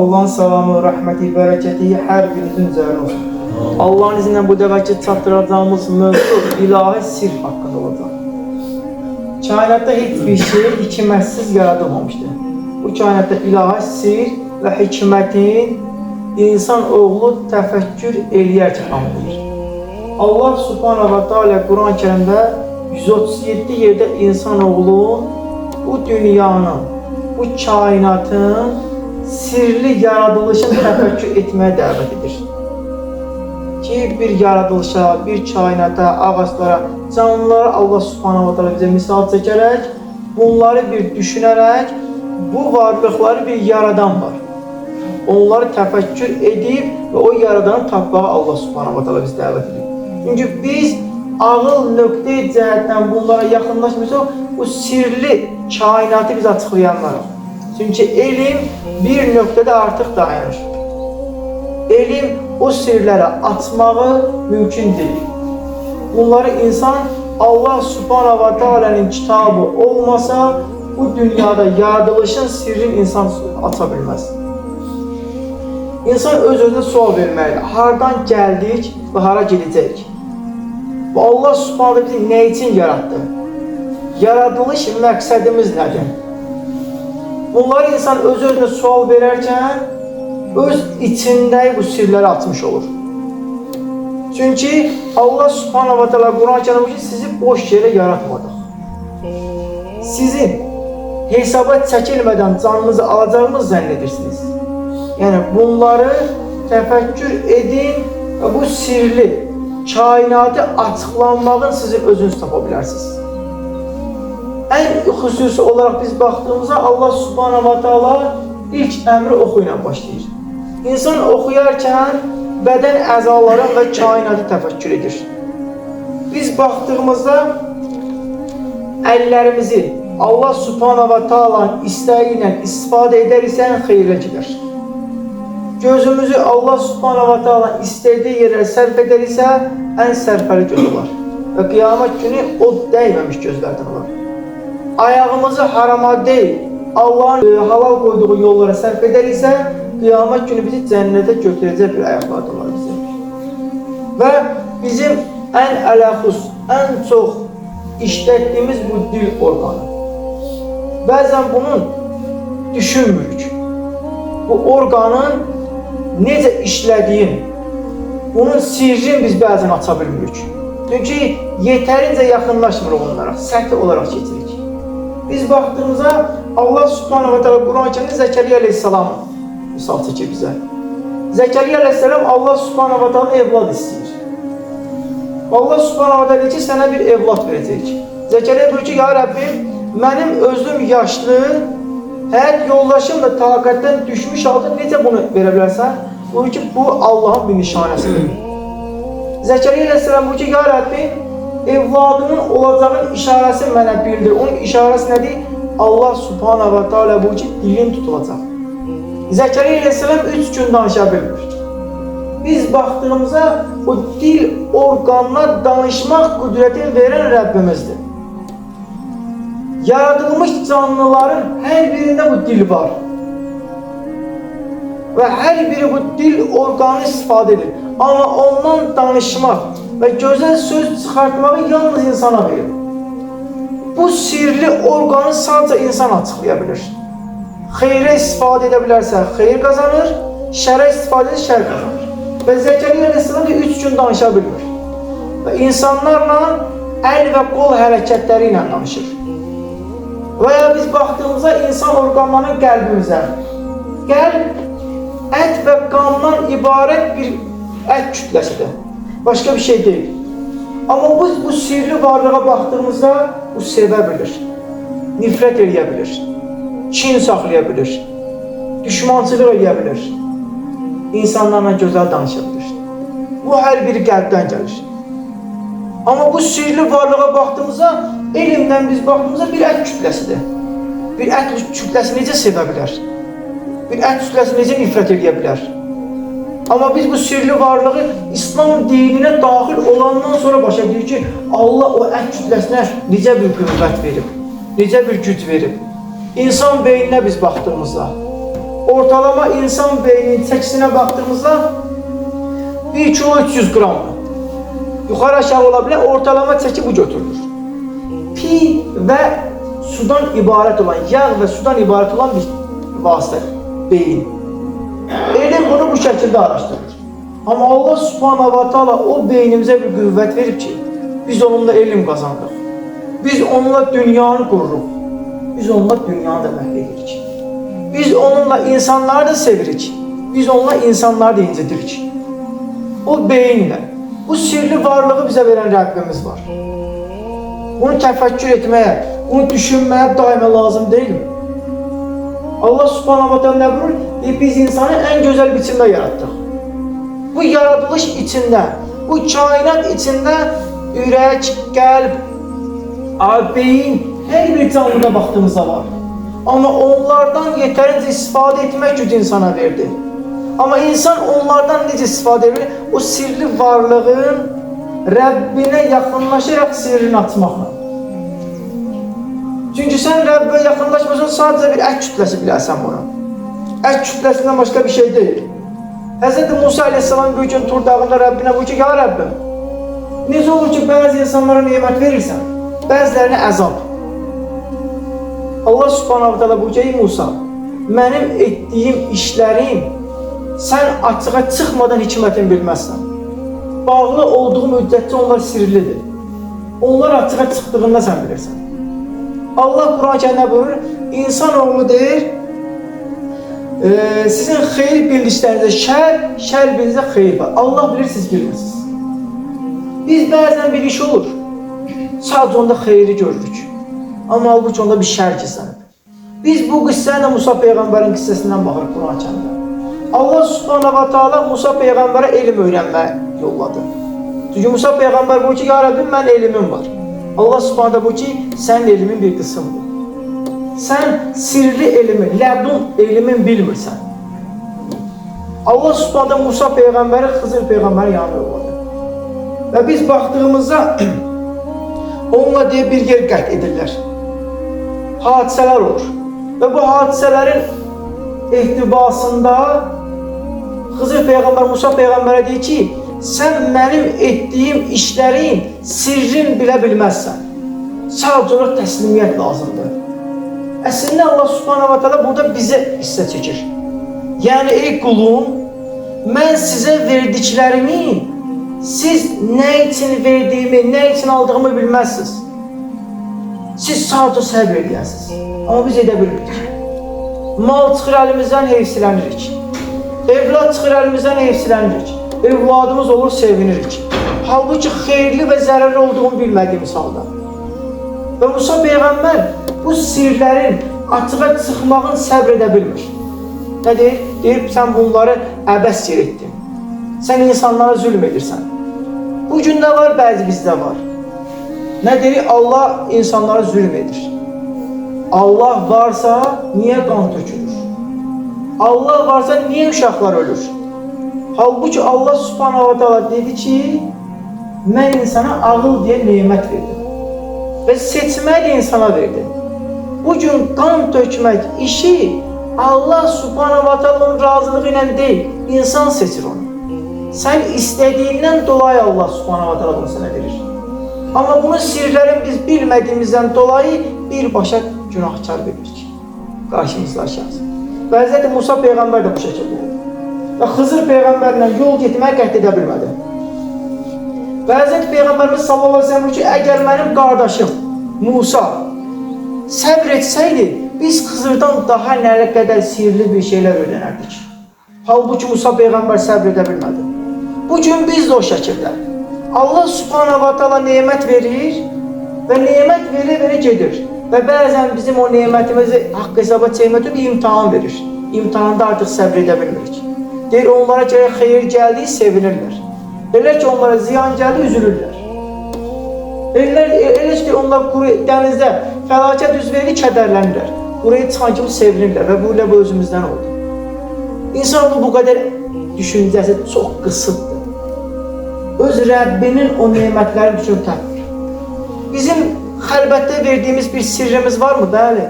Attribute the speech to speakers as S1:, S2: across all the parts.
S1: Allah'ın salamı, rəhməti, bərəkəti hər birinizin üzərinə olsun. Allah'ın izinlə bu dəvəki çatdıracağımız mövzu ilahi sir haqqında olacaq. Kainatda heç bir şey hikmətsiz yaradılmamışdır. Bu kainatda ilahi sir və hikmətin insan oğlu təfəkkür eləyərkən anlayır. Allah Subhanahu wa Ta'ala Quran-ı Kərimdə 137 yerdə insan oğlu bu dünyanın, bu kainatın sirli yaradılışını təfəkkür etməyə dəvət edir. Ki bir yaradılışa, bir kainata, ağaçlara, canlılara Allah Subhanahu wa Ta'ala bizə misal çəkərək, bunları bir düşünərək, bu varlıqları bir yaradan var. Onları təfəkkür edib və o yaradanı tapmağa Allah Subhanahu wa Ta'ala bizi dəvət edir. Çünki biz ağıl nöqtə-i cəhətdən bunlara yaxınlaşmıyorsak, bu sirli kainatı biz açıqlayanlarıq. Çünki elm bir nöqtədə artıq dayanır. Elm o sirləri açmağı mümkün deyil. Bunları insan Allah Subhanahu wa Ta'ala'nın kitabı olmasa, bu dünyada yaradılışın sirrini insan aça bilməz. İnsan öz-özünə sual verməlidir. Hardan gəldik və hara gedəcək? Və Allah Subhanahu wa Ta'ala bizi nə üçün yarattı? Yaradılış məqsədimiz nədir? Bunları insan öz-özünə sual verərkən, öz içində bu sirləri açmış olur. Çünki Allah Subhanahu wa Ta'ala Quran-ı Kərimdə sizi boş yerə yaratmadıq. Sizin hesaba çəkilmədən canınızı alacağınızı zənn edirsiniz. Yəni bunları təfəkkür edin və bu sirli kainatı açıqlanmağın sizi özünüz tapa bilərsiniz. Ən xüsusi olaraq biz baxdığımızda Allah Subhanahu wa Ta'ala ilk əmri oxu ilə başlayır. İnsan oxuyarkən bədən əzaları və kainatı təfəkkür edir. Biz baxdığımızda əllərimizi Allah Subhanahu wa Ta'ala'nın istəyi ilə istifadə edəriksə xeyrə gedər. Gözümüzü Allah Subhanahu wa Ta'ala'nın istədiyi yerə sərf edəriksə ən sərfəli göz olar. Və qiyamət günü o dəyməmiş gözlərdən olar. Ayağımızı harama deyil, Allah'ın halal qoyduğu yollara sərf edəriksə qiyamət günü bizi cənnətə götürəcək bir ayaqlardan var bize. Və bizim ən ələxus, ən çox işlətdiyimiz bu dil orqanı. Bəzən bunun düşünmürük. Bu orqanın necə işlədiyin, bunun sirrini biz bəzən aça bilmirik. Çünki yetərincə yaxınlaşmırıq onlara, səthi olaraq keçirik. Biz baxdığımızda Allah Subhanahu wa Ta'ala Quran-ı Kərimdə Zəkəriyyə Aleyhisselamı misal çəkir bizə. Zəkəriyyə Aleyhisselam Allah Subhanahu wa Ta'ala evlad istəyir. Allah Subhanahu wa Ta'ala deyir ki, sənə bir evlad verəcək. Zəkəriyyə deyir ki, ya Rəbbim, mənim özüm yaşlı, həyat yoldaşım da taqətdən düşmüş halda necə bunu verə bilərsən? Deyir ki, bu Allah'ın bir nişanəsidir. Zəkəriyyə Aleyhisselam deyir ki, ya Rəbbim, evladının olacağın işarəsi mənə bildir. Onun işarəsi nədir? Allah Subhanahu wa Ta'ala deyir ki, dilin tutulacaq. Zəkəriyyə Aleyhisselam 3 gün danışa bilmir. Biz baxdığımızda o dil orqanına danışmaq qüdrətini verən Rəbbimizdir. Yaradılmış canlıların hər birində bu dil var. Və hər biri bu dil orqanını istifadə edir. Amma ondan danışmaq və gözəl söz çıxartmağı yalnız insana verir. Bu sirli orqanı sadəcə insan açıqlaya bilir. Xeyrə istifadə edə bilərsə xeyr qazanır, şərə istifadə edə şər qazanır. Və Zəkəriyyə Aleyhisselam 3 gün danışa bilmir. Və insanlarla əl və qol hərəkətləri ilə danışır. Və ya biz baxdığımızda insan orqanlarının qəlbimizə, qəlb ət və qandan ibarət bir ət kütləsidir. Başqa bir şey deyil. Amma bu sirli varlığa baxdığımızda bu sevə bilir, nifrət eləyə bilir, kin saxlaya bilir, düşmançılıq eləyə bilir, insanlarla gözəl danışa bilir. Bu hər biri qəlbdən gəlir. Amma bu sirli varlığa baxdığımızda, elmdən biz baxdığımızda bir ət kütləsidir. Bir ət kütləsi necə sevə bilər? Bir ət kütləsi necə nifrət eləyə bilər? Amma biz bu sirli varlığı İslam dininə daxil olandan sonra başa deyir ki, Allah o ət kütləsinə necə bir qüvvət verib, necə bir güc verib. İnsan beyninə biz baxdığımızda, ortalama insan beyninin çəkisine baktığımızda 1 kilo 300 gram. Yukarı aşağı olabilir, ortalama çəki bu götürülür. Pi ve sudan ibaret olan, yağ ve sudan ibaret olan bir vasıta, beyin. Elm bunu bu şekilde araştırır. Ama Allah Subhanahu wa Taala o beynimize bir qüvvət verib ki, biz onunla elm qazandıq. Biz onunla dünyanı qururuq. Biz onunla dünyanı da məhv edirik. Biz onunla insanları da sevirik. Biz onunla insanları da incitirik. O beyinle, bu sirli varlığı bize veren Rabbimiz var. Bunu təfəkkür etmeye, bunu düşünmeye daima lazım değil mi? Allah Subhanahu wa Taala ne buyurur? Biz insanı en güzel biçimde yarattık. Bu yaratılış içinde, bu kainat içinde ürək, qəlb, beyin, her bir canlıda baktığımızda var. Ama onlardan yeterince istifade etmek gücü insana verdi. Ama insan onlardan necə istifade edir? O sirli varlığın Rabbine yakınlaşarak sirrini atmakla. Çünkü sen Rabbe yakınlaşmasan sadece bir ət kütlesi bilərsən bunu. Ət kütlesinden başka bir şey değil. Hz. Musa Aleyhisselam bir gün Tur dağında Rabbine buyurdu ki, ya Rabbim, necə olur ki bazı insanlara nimet verirsen, bazılarına əzab. Allah Subhanahu wa Taala buyurdu ki, Musa, benim ettiğim işlerim sen açığa çıkmadan hikmətini bilməzsən. Bağlı olduğu müddətcə onlar sirlidir. Onlar açığa çıktığında sen bilirsən. Allah Kur'an-ı Kerim'de buyurur, insanoğlu deyir, sizin xeyir bildiklərinizdə şər bildiklərinizdə xeyir var. Allah bilir, siz bilmirsiniz. Biz bəzən bir iş olur, sadece onda xeyri görürük. Ama halbuki onda bir şər gizlənir. Biz bu qıssayla Musa Peyğəmbərin qıssasından baxırıq Kur'an-ı Kerim'də. Allah Subhanahu wa Taala Musa Peyğəmbərə elm öyrənməyə yolladı. Çünki Musa Peyğəmbər buyurdu ki, ya Rabbim, mən elmim var. Allah Subhanahu buyurdu ki, sənin elmin bir qısımdır. Sen sirli elmi, ləbdun elmin bilmirsən. Allah Subhanahu Musa Peyğəmbəri Xızır Peyğəmbəri yanına yolladı. Və biz baxdığımızda onunla deyə bir yer qət edirlər. Hadisələr olur. Və bu hadisələrin ehtibasında Xızır Peyğəmbər Musa Peyğəmbərə deyir ki, sən mənim etdiyim işlərin sirrin bilə bilməzsən. Sadəcə olaraq təslimiyyət lazımdır. Əslində Allah Subhanahu wa Taala burada bizə hissə çəkir. Yəni ey qulum, mən sizə verdiklərimi siz nə üçün verdiyimi, nə üçün aldığımı bilməzsiniz. Siz sadəcə səbr edəsiniz. Amma biz edə bilmirik. Mal çıxır əlimizdən, heyfsilənirik. Evlad çıxır əlimizdən, heyfsilənirik. Evladımız olur, sevinirik. Halbuki xeyirli və zərərli olduğunu bilmədiyimiz halda. Və Musa Peyğəmbər bu sirlərin açığa çıxmağın səbr edə bilmir. Nə deyir? Deyir, sən bunları əbəs yer etdin. Sən insanlara zülm edirsən. Bugün də var, bəzi bizdə var. Nə deyir? Allah insanlara zülm edir. Allah varsa niyə qan tökülür? Allah varsa niyə uşaqlar ölür? Halbuki Allah Subhanahu wa Taala dedi ki, mən insana ağıl deyə nemət verdim. Və seçmək də insana verdim. Bugün qan tökmək işi Allah Subhanahu wa Taala'nın razılığı ilə deyil, insan seçir onu. Sən istədiyindən dolayı Allah Subhanahu wa Taala bunu sənə verir. Amma bunu sirlərin biz bilmədiyimizdən dolayı birbaşa günahkar veririk. Qarşımızda şəxs. Və Hz. Musa Peyğəmbər də bu şəkildə oldu. Və Xızır Peyğəmbərlə yol getməyə qət edə bilmədi. Və Hz. Peyğəmbərimiz sallallahu aleyhi ve sellem ki, əgər mənim qardaşım Musa səbr etsəydi, biz Xızırdan daha nələ qədər sirli bir şeylər öyrənərdik. Halbuki Musa Peyğəmbər səbr edə bilmədi. Bugün biz də o şəkildə. Allah Subhanahu wa Taala nemət verir və nemət verə-verə gedir. Və bəzən bizim o nemətimizi haqq hesaba çəkmək üçün imtahan verir. İmtahanda artıq səbr edə bilmirik. Deyir, onlara gərək xeyir gəldi, sevinirlər. Elə ki, onlara ziyan gəldi, üzülürlər. Elə ki, onlar dənizdə fəlakət üz verir, kədərlənirlər. Buraya çıxan kimi sevinirlər və bu ilə bu özümüzdən oldu. İnsanoğlu bu qədər düşüncəsi çox qısıtdır. Öz Rəbbinin o nemətləri üçün təqdir. Bizim xəlbətdə verdiyimiz bir sirrimiz var mı? Bəli.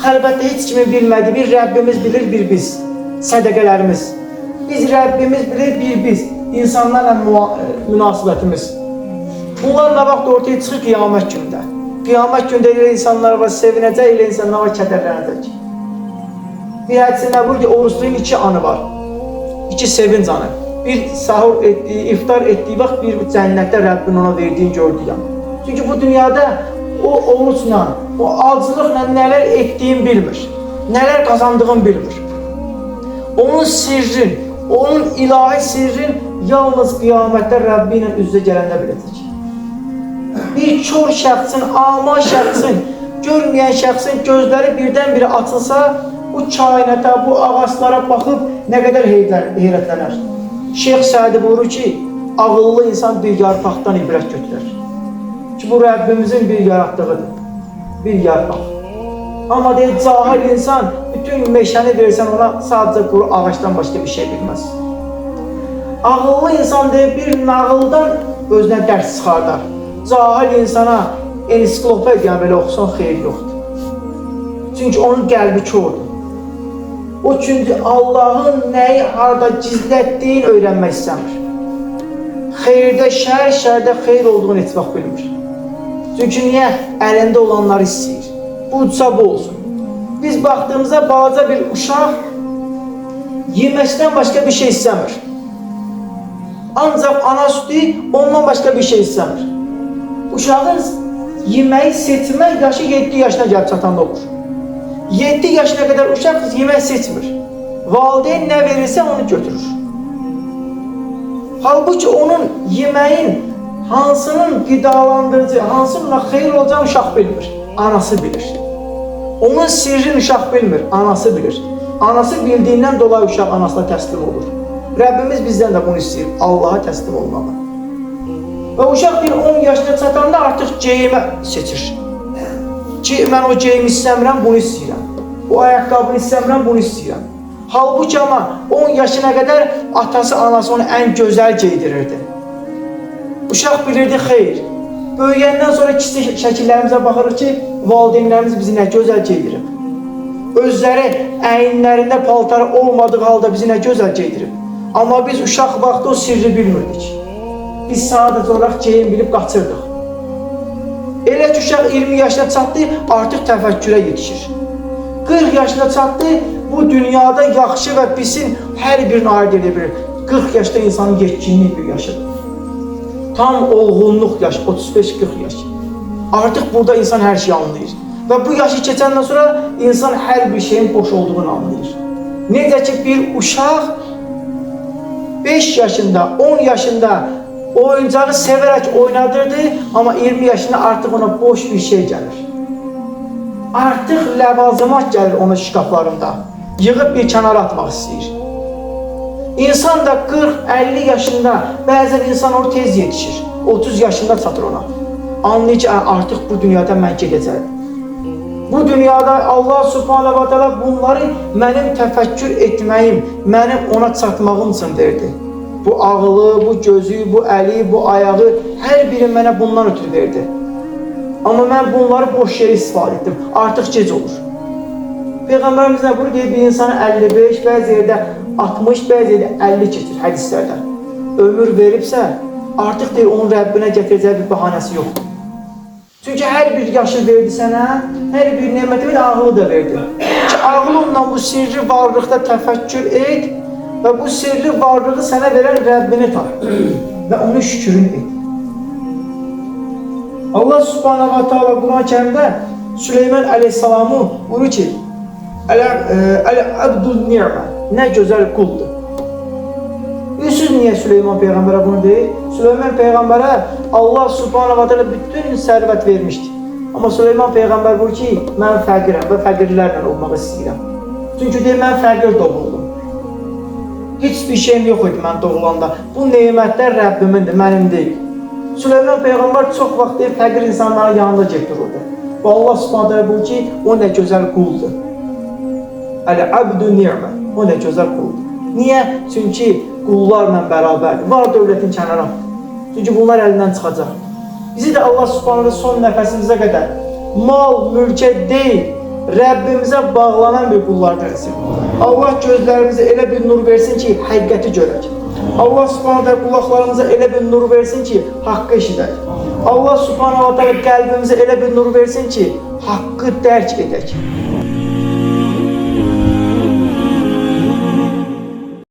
S1: Xəlbətdə heç kimin bilmədiyi bir Rəbbimiz bilir, bir biz. Sədəqələrimiz. Biz Rəbbimiz bilir, bir biz. İnsanlarla münasibətimiz. Bunlar nə vaxt ortaya çıxır? Qiyamət günündə. Qiyamət günündə elə insanlar var, sevinəcək, elə insanlar var, kədərlənəcək. Bir hədisi nə vurur ki, oruclunun iki anı var. İki sevinç anı. Bir sahur etdiyi, iftar etdiyi vaxt, bir cənnətdə Rəbbin ona verdiyini gördüyəm. Çünki bu dünyada o orucla, o acılıqla nələr etdiyini bilmir. Nələr qazandığını bilmir. Onun sirrin, onun ilahi sirrin yalnız qiyamətdə Rəbbi ilə üz-üzə gələndə biləcək. Bir kör şəxsin, ama şəxsin, görməyən şəxsin gözləri birdən-birə açılsa, bu kainata, bu ağaçlara baxıb nə qədər heyrətlənər. Şeyx Sədi buyurur ki, ağıllı insan bir yarpaqdan ibrət götürər. Ki, bu Rəbbimizin bir yaratdığıdır, bir yarpaq. Amma deyil, cahil insan bütün meşəni versən ona sadəcə quru ağaçdan başqa bir şey bilməz. Ağıllı insan deyil, bir nağıldan özünə dərs çıxardar. Cahil insana ensiklopediya belə oxusan xeyir yoxdur. Çünki onun qəlbi kördür. O çünki Allahın nəyi harada gizlətdiyini öyrənmək istəmir. Xeyirdə şər, şərdə xeyir olduğunu heç vaxt bilmir. Çünki niyə? Əlində olanları istəyir. Bu uca bu olsun. Biz baxdığımızda balaca bir uşaq yeməkdən başqa bir şey istəmir. Ancaq ana sütü ondan başqa bir şey istəmir. Uşağın yeməyi seçmək yaşı 7 yaşına gəlib çatanda olur. 7 yaşına qədər uşaq yemək seçmir. Valideyn nə verirsə onu götürür. Halbuki onun yeməyin hansının qidalandırıcı, hansının xeyir olacağını uşaq bilmir. Anası bilir. Onun sirrini uşaq bilmir, anası bilir. Anası bildiyindən dolayı uşaq anasına təslim olur. Rəbbimiz bizdən də bunu istəyir, Allaha təslim olmalı. Və uşaq bir 10 yaşına çatanda artıq geyimə seçir. Ki, mən o geyimi istəmirəm, bunu istəyirəm. O ayaqqabını istəmirəm, bunu istəyirəm. Halbuki ama 10 yaşına qədər atası, anası onu ən gözəl geydirirdi. Uşaq bilirdi, xeyr. Böyüyəndən sonra kiçik şəkillərimizə baxırıq ki, valideynlərimiz bizi nə gözəl geydirib. Özləri əyinlərində paltarı olmadığı halda bizi nə gözəl geydirib. Amma biz uşaq vaxtı o sirri bilmirdik. Biz sadəcə olaraq geyim bilib qaçırdıq. Elə ki, uşaq 20 yaşına çatdı, artıq təfəkkürə yetişir. 40 yaşına çatdı, bu dünyada yaxşı və pisin hər birini ayırt edə bilir. 40 yaşda insanın yetkinlik bir yaşıdır. Tam olğunluq yaşı, 35-40 yaş. Artıq burada insan hər şeyi anlayır. Və bu yaşı keçəndən sonra insan hər bir şeyin boş olduğunu anlayır. Necə ki, bir uşaq 5 yaşında, 10 yaşında oyuncağı sevərək oynadırdı, amma 20 yaşında artıq ona boş bir şey gəlir. Artıq ləvazimat gəlir onun şkaflarında. Yığıb bir kənara atmaq istəyir. İnsan da 40-50 yaşında, bəzən insan onu tez yetişir. 30 yaşında çatır ona. Anlayır ki, artıq bu dünyada mən gedəcəyim. Bu dünyada Allah Subhanahu wa Ta'ala bunları mənim təfəkkür etməyim, mənim ona çatmağım üçün verdi. Bu ağlı, bu gözü, bu əli, bu ayağı, hər biri mənə bundan ötürü verdi. Amma mən bunları boş yere istifadə etdim. Artıq gec olur. Peyğəmbərimiz nə buyurur? Bir insana 55, bəzi yerdə 60, bəzi yerdə 50 keçir hədislərdə. Ömür veribsə, artıq deyir, onun Rəbbinə gətirəcəyi bir bahanəsi yoxdur. Çünki hər bir yaşı verdi sənə, hər bir neməti və ağlı da verdi. Ki, ağlınla bu sirri varlıqda təfəkkür et və bu sirri varlığı sənə verən Rəbbini tap və onu şükürün et. Allah Subhanahu wa Ta'ala Quran-ı Kərimdə Süleyman Aleyhisselamı buyurur ki, Əl-Abdul Ni'mə, nə gözəl quldur. Bilirsiniz niyə Süleyman Peyğəmbərə bunu deyir? Süleyman Peyğəmbərə Allah Subhanahu wa Ta'ala bütün sərvət vermişdi. Amma Süleyman Peyğəmbər buyurur ki, mən fəqirəm və fəqirlərlə olmaq istəyirəm. Çünki deyir, mən fəqir doğuldum. Heç bir şeyim yox idi mən doğulanda. Bu neymətlər Rəbbimindir, mənim deyil. Süleyman Peyğəmbər çox vaxt deyir, fəqir insanların yanında gətirirdi. Və Allah Subhanahu Ta'ala buyurur ki, o nə gözəl quldur. Əl-Abdu Ni'mə, o nə gözəl quldur. Niyə? Çünki qullarla bərabərdir. Var dövlətin kənara. Çünki bunlar əlindən çıxacaq. Bizi də Allah Subhanahu son nəfəsimizə qədər mal, mülkə deyil, Rəbbimizə bağlanan bir qullardan etsin. Allah gözlərimizə elə bir nur versin ki, həqiqəti görək. Allah subhanahu ta'ala qulaqlarımıza elə bir nur versin ki, haqqı eşidək. Allah subhanahu ta'ala qəlbimizə elə bir nur versin ki, haqqı dərk edək.